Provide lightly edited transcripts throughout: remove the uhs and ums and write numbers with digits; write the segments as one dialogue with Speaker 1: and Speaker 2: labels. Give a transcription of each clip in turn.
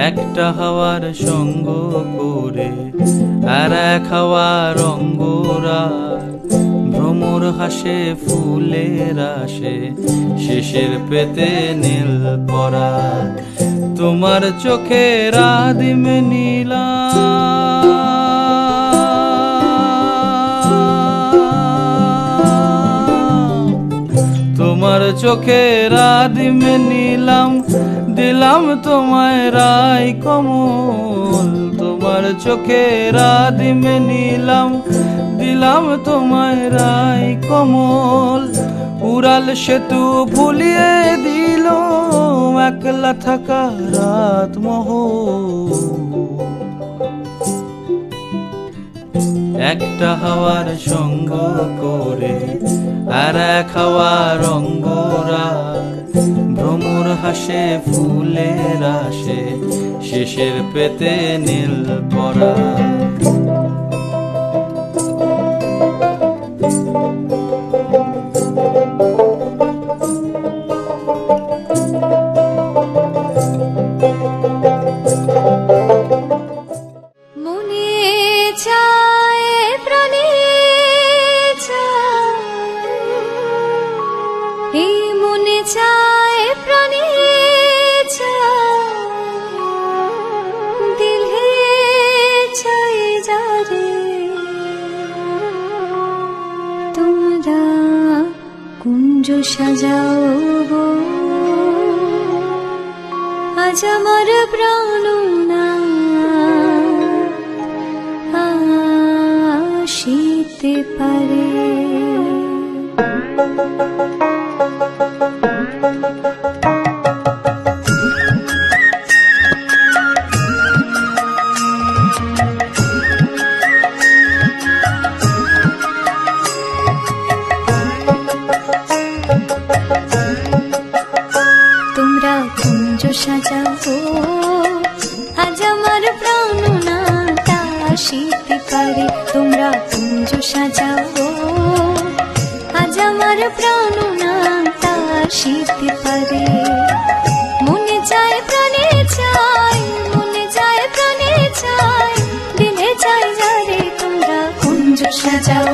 Speaker 1: একটা হাওয়ার সঙ্গ করে আর এক হাওয়ার অঙ্গরাগ, ভ্রমর হাসে ফুলের আসে শেষের পেতে নীল পরাগ। তোমার চোখের আদিম নীলা তোমার চোখের আদিম নীলাম, দিলাম তোমায় রাই কমল। তোমার চোখের আদিম নীলাম, দিলাম তোমায় রাই কমল। উড়াল সেতু ভুলিয়ে দিল একলা থাকা রাত মহল। একটা হাওয়ার সঙ্গ করে আর এক হাওয়ার অঙ্গরাগ, ভ্রমর হাসে ফুলের আসে শেষের পেতে নীল পরাগ।
Speaker 2: কুঞ্জ সাজাও গো আজ আমার প্রাণনা আসিতে পারে। তোমরা কুঞ্জ সাজাও আজ আমার প্রাণনাটা আসিতে পারে। তোমরা কুঞ্জ সাজাও আজ আমার প্রাণনাটা আসিতে পারে। মনে চায় প্রাণে চাই, মনে চায় প্রাণে চাই, দিলে চাই যারে। তোমরা কুঞ্জ সাজাও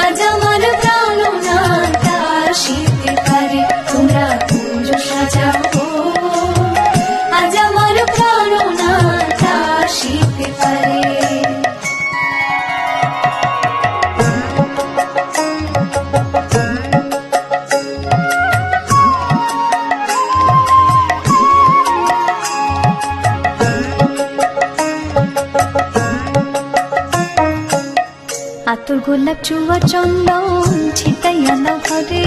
Speaker 2: আজ আমার প্রাণনাটা আসিতে পারে। তোমরা কুঞ্জ সাজাও আজ আমার প্রাণনাটা আসিতে পারে। আতর গোলাপ চুয়া চন্দন ছিটাইয়া দাও ঘরে।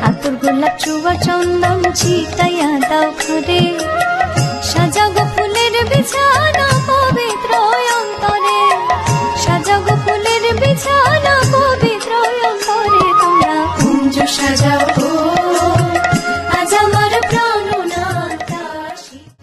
Speaker 2: আতর গোলাপ চুয়া চন্দন ছিটাইয়া দাও ঘরে। সাজাগো ফুলের বিছানা